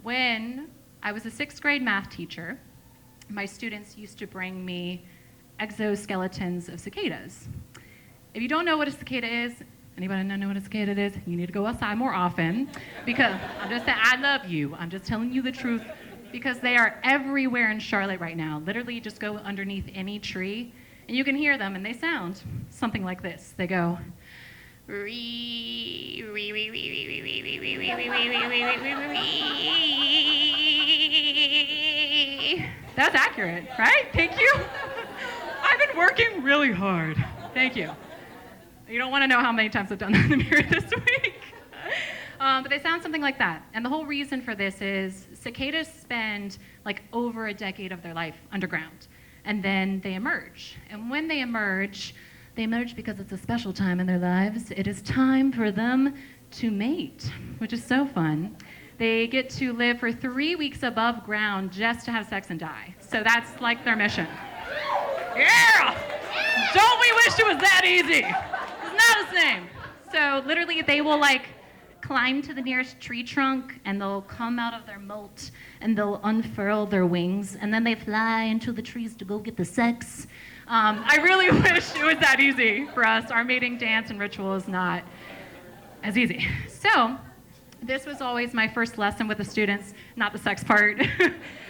when I was a 6th grade math teacher, my students used to bring me exoskeletons of cicadas. If you don't know what a cicada is, anybody know what a cicada is? You need to go outside more often, because I'm just saying, I love you. I'm just telling you the truth, because they are everywhere in Charlotte right now. Literally, just go underneath any tree, and you can hear them, and they sound something like this. They go, that's accurate, right? Thank you. I've been working really hard. Thank you. You don't want to know how many times I've done that in the mirror this week. But they sound something like that. And the whole reason for this is cicadas spend like over a decade of their life underground. And then they emerge. And when they emerge because it's a special time in their lives. It is time for them to mate, which is so fun. They get to live for 3 weeks above ground just to have sex and die. So that's like their mission. Yeah! Don't we wish it was that easy? It's not the same. So literally they will like climb to the nearest tree trunk and they'll come out of their molt and they'll unfurl their wings and then they fly into the trees to go get the sex. I really wish it was that easy for us. Our mating dance and ritual is not as easy. So this was always my first lesson with the students, not the sex part.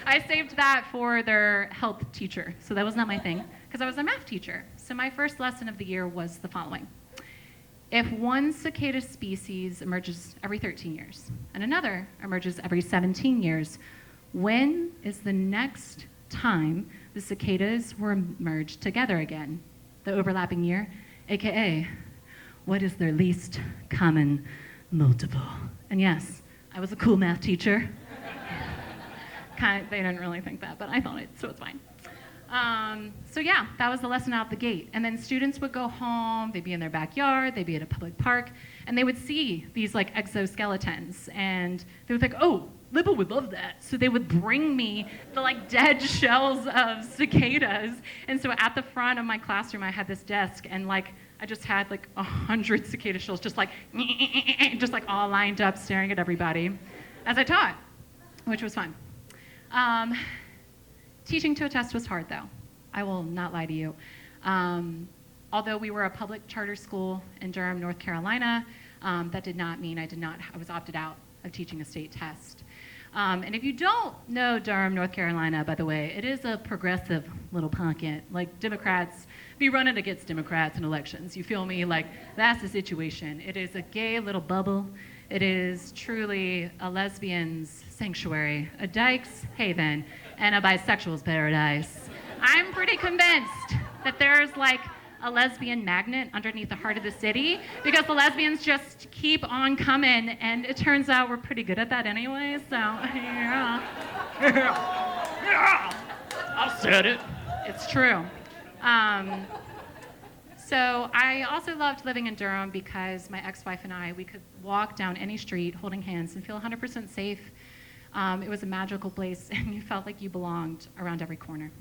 I saved that for their health teacher. So that was not my thing because I was a math teacher. So my first lesson of the year was the following. If one cicada species emerges every 13 years and another emerges every 17 years, when is the next time the cicadas were merged together again? The overlapping year, AKA, what is their least common multiple? And yes, I was a cool math teacher. They didn't really think that, but I thought it, so it's fine. So yeah, that was the lesson out the gate. And then students would go home, they'd be in their backyard, they'd be at a public park, and they would see these like exoskeletons, and they would think, oh, Libba would love that. So they would bring me the like dead shells of cicadas. And so at the front of my classroom, I had this desk, and like I just had like 100 cicada shells, just like all lined up, staring at everybody as I taught, which was fun. Teaching to a test was hard, though. I will not lie to you. Although we were a public charter school in Durham, North Carolina, that did not mean I was opted out of teaching a state test. And if you don't know Durham, North Carolina, by the way, it is a progressive little pocket. Like Democrats, be running against Democrats in elections. You feel me? Like, that's the situation. It is a gay little bubble. It is truly a lesbian's sanctuary, a dyke's haven, and a bisexual's paradise. I'm pretty convinced that there's like a lesbian magnet underneath the heart of the city because the lesbians just keep on coming, and it turns out we're pretty good at that anyway, so yeah. Yeah. I said it. It's true. So I also loved living in Durham because my ex-wife and I, we could walk down any street holding hands and feel 100% safe. It was a magical place, and you felt like you belonged around every corner.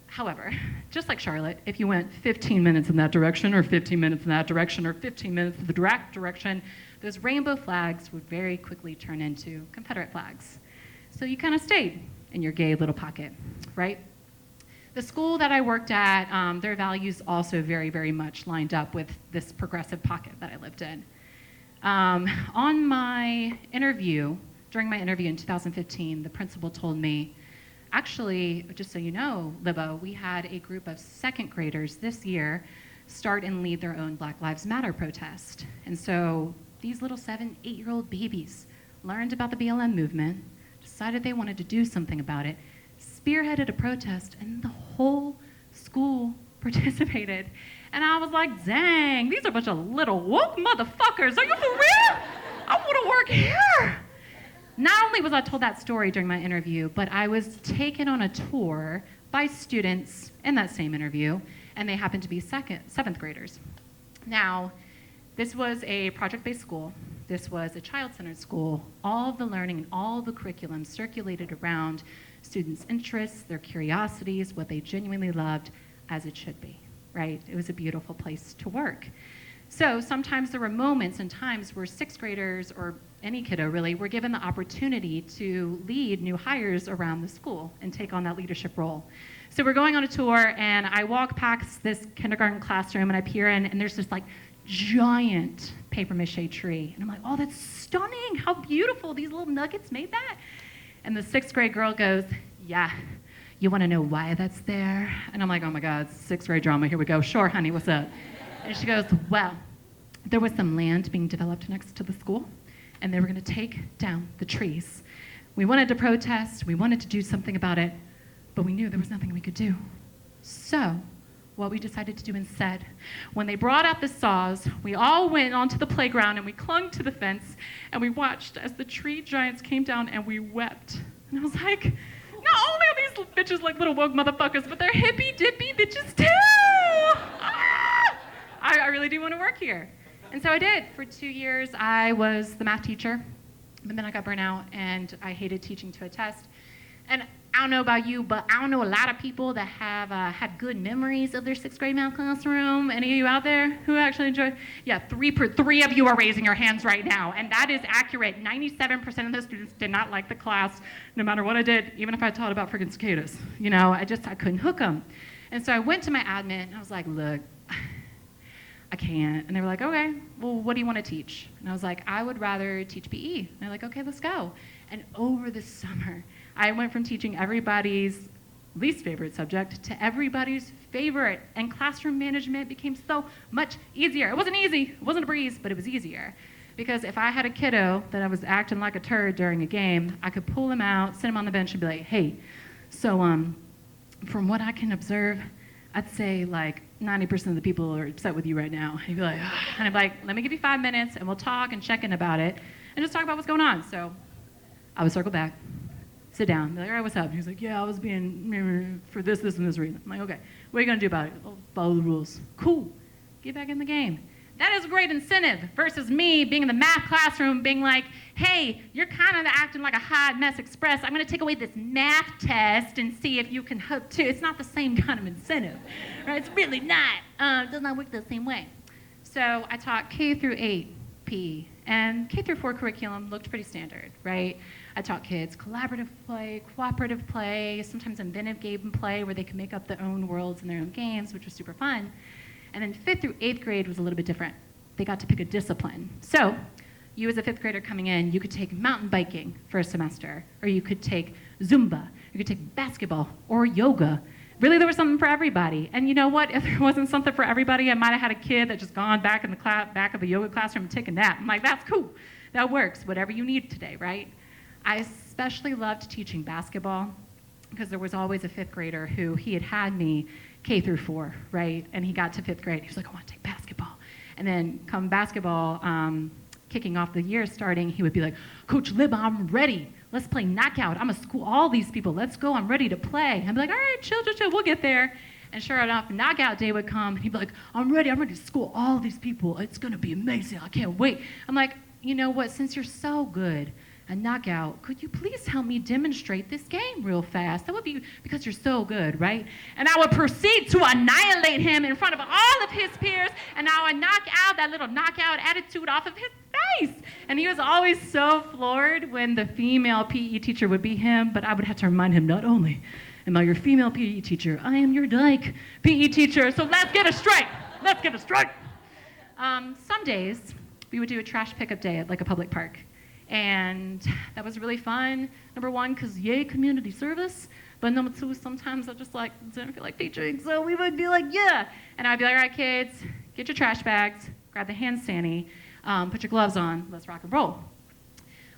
However, just like Charlotte, if you went 15 minutes in that direction, or 15 minutes in that direction, or 15 minutes in the direct direction, those rainbow flags would very quickly turn into Confederate flags. So you kind of stayed in your gay little pocket, right? The school that I worked at, their values also very, very much lined up with this progressive pocket that I lived in. On my interview, during my interview in 2015, the principal told me, actually, just so you know, Libba, we had a group of second graders this year start and lead their own Black Lives Matter protest. And so these little 7, 8-year-old babies learned about the BLM movement, decided they wanted to do something about it, spearheaded a protest, and the whole school participated. And I was like, dang, these are a bunch of little woke motherfuckers. Are you for real? I want to work here. Not only was I told that story during my interview, but I was taken on a tour by students in that same interview, and they happened to be 7th graders. Now, this was a project-based school. This was a child-centered school. All of the learning and all of the curriculum circulated around students' interests, their curiosities, what they genuinely loved, as it should be, right? It was a beautiful place to work. So sometimes there were moments and times where sixth graders, or any kiddo really, were given the opportunity to lead new hires around the school and take on that leadership role. So we're going on a tour, and I walk past this kindergarten classroom, and I peer in, and there's this like giant paper mache tree. And I'm like, oh, that's stunning. How beautiful. These little nuggets made that. And the sixth grade girl goes, yeah, you want to know why that's there? And I'm like, oh my God, sixth grade drama. Here we go. Sure, honey, what's up? And she goes, well, there was some land being developed next to the school, and they were going to take down the trees. We wanted to protest. We wanted to do something about it, but we knew there was nothing we could do. So what we decided to do instead, when they brought out the saws, we all went onto the playground, and we clung to the fence, and we watched as the tree giants came down, and we wept. And I was like, not only are these bitches like little woke motherfuckers, but they're hippy-dippy bitches too! Ah! I really do want to work here. And so I did. For 2 years, I was the math teacher, but then I got burnt out, and I hated teaching to a test. And I don't know about you, but I don't know a lot of people that have had good memories of their sixth grade math classroom. Any of you out there who actually enjoyed? Yeah, three of you are raising your hands right now, and that is accurate. 97% of the students did not like the class, no matter what I did, even if I taught about freaking cicadas. You know, I couldn't hook them. And so I went to my admin, and I was like, look, I can't. And they were like, okay, well, what do you want to teach? And I was like, I would rather teach PE. And they're like, okay, let's go. And over the summer, I went from teaching everybody's least favorite subject to everybody's favorite. And classroom management became so much easier. It wasn't easy, it wasn't a breeze, but it was easier. Because if I had a kiddo that I was acting like a turd during a game, I could pull him out, sit him on the bench, and be like, hey, so from what I can observe, I'd say like 90% of the people are upset with you right now. And he'd be like, ah. And I'd be like, let me give you 5 minutes, and we'll talk and check in about it, and just talk about what's going on. So I would circle back, sit down, be like, all right, what's up? And he was like, yeah, I was being for this, and this reason. I'm like, okay, what are you gonna do about it? I'll follow the rules. Cool, get back in the game. That is a great incentive versus me being in the math classroom being like, hey, you're kind of acting like a hot mess express. I'm going to take away this math test and see if you can hook too. It's not the same kind of incentive, right? It's really not. It does not work the same way. So I taught K through 8 PE, and K through 4 curriculum looked pretty standard, right? I taught kids collaborative play, cooperative play, sometimes inventive game play where they could make up their own worlds and their own games, which was super fun. And then 5th through 8th grade was a little bit different. They got to pick a discipline. So you as a 5th grader coming in, you could take mountain biking for a semester, or you could take Zumba, you could take basketball or yoga. Really, there was something for everybody. And you know what? If there wasn't something for everybody, I might have had a kid that just gone back in the back of the yoga classroom and take a nap. I'm like, that's cool. That works. Whatever you need today, right? I especially loved teaching basketball because there was always a 5th grader who he had me K through 4, right? And he got to 5th grade. He was like, I want to take basketball. And then come basketball, kicking off the year starting, he would be like, Coach Libba, I'm ready. Let's play knockout. I'm going to school all these people. Let's go. I'm ready to play. I'd be like, all right, chill. We'll get there. And sure enough, knockout day would come. And he'd be like, I'm ready to school all these people. It's going to be amazing. I can't wait. I'm like, you know what? Since you're so good a knockout, could you please help me demonstrate this game real fast? That would be because you're so good, right? And I would proceed to annihilate him in front of all of his peers, and I would knock out that little knockout attitude off of his face. And he was always so floored when the female PE teacher would be him, but I would have to remind him, not only am I your female PE teacher, I am your dyke PE teacher, so let's get a strike. Let's get a strike. Some days, we would do a trash pickup day at like a public park. And that was really fun. Number one, because yay, community service. But number two, sometimes I just like didn't feel like teaching. So we would be like, yeah. And I'd be like, all right, kids, get your trash bags, grab the hand sanitizer, put your gloves on, let's rock and roll.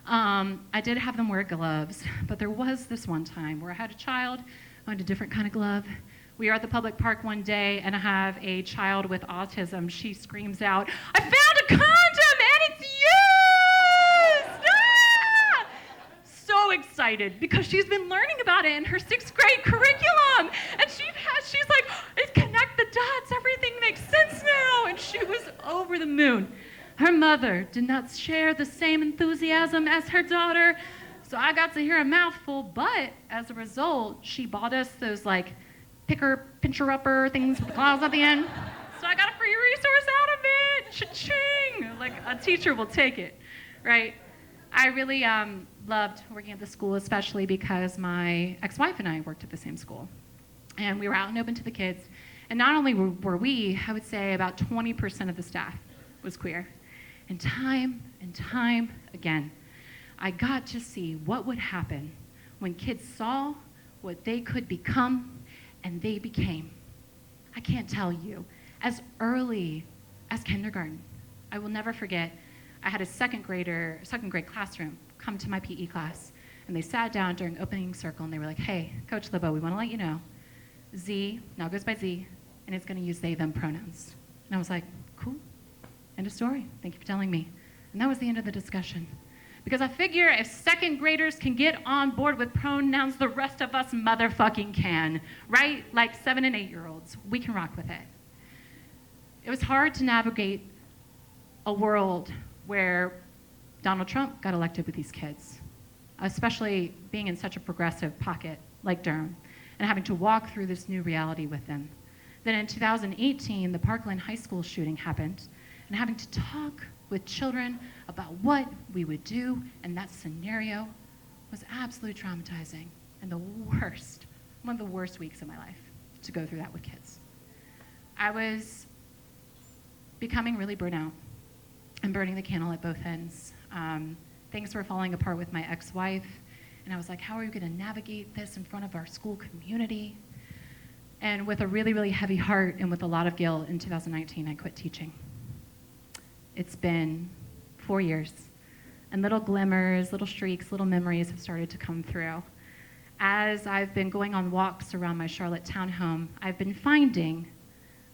I did have them wear gloves, but there was this one time where I had a child who had a different kind of glove. We are at the public park one day, and I have a child with autism. She screams out, I found a condom, and it's used! Ah! So excited, because she's been learning about it in her 6th grade curriculum. And she's like, it's connect the dots, everything makes sense now. And she was over the moon. Her mother did not share the same enthusiasm as her daughter, so I got to hear a mouthful, but as a result, she bought us those like picker, pincher-upper things with the claws at the end. So I got a free resource out of it. cha-ching, like a teacher will take it, right? I really loved working at the school, especially because my ex-wife and I worked at the same school. And we were out and open to the kids. And not only were we, I would say about 20% of the staff was queer. And time again, I got to see what would happen when kids saw what they could become and they became. I can't tell you, as early as kindergarten. I will never forget, I had a second grade classroom come to my PE class, and they sat down during opening circle and they were like, hey, Coach Libba, we want to let you know, Z now goes by Z, and it's going to use they, them pronouns. And I was like, cool, end of story. Thank you for telling me. And that was the end of the discussion. Because I figure if second graders can get on board with pronouns, the rest of us motherfucking can, right? Like 7 and 8-year-olds, we can rock with it. It was hard to navigate a world where Donald Trump got elected with these kids, especially being in such a progressive pocket like Durham, and having to walk through this new reality with them. Then in 2018, the Parkland High School shooting happened, and having to talk with children about what we would do in that scenario was absolutely traumatizing and one of the worst weeks of my life to go through that with kids. I was becoming really burnt out and burning the candle at both ends. Things were falling apart with my ex-wife, and I was like, how are we going to navigate this in front of our school community? And with a really, really heavy heart and with a lot of guilt, in 2019, I quit teaching. It's been 4 years, and little glimmers, little streaks, little memories have started to come through. As I've been going on walks around my Charlotte townhome, I've been finding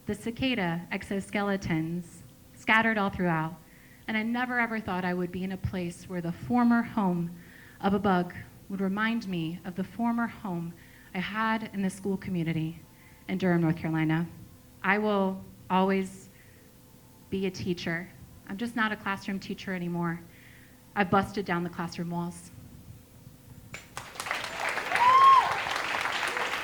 the cicada exoskeletons scattered all throughout, and I never ever thought I would be in a place where the former home of a bug would remind me of the former home I had in the school community in Durham, North Carolina. I will always be a teacher. I'm just not a classroom teacher anymore. I've busted down the classroom walls.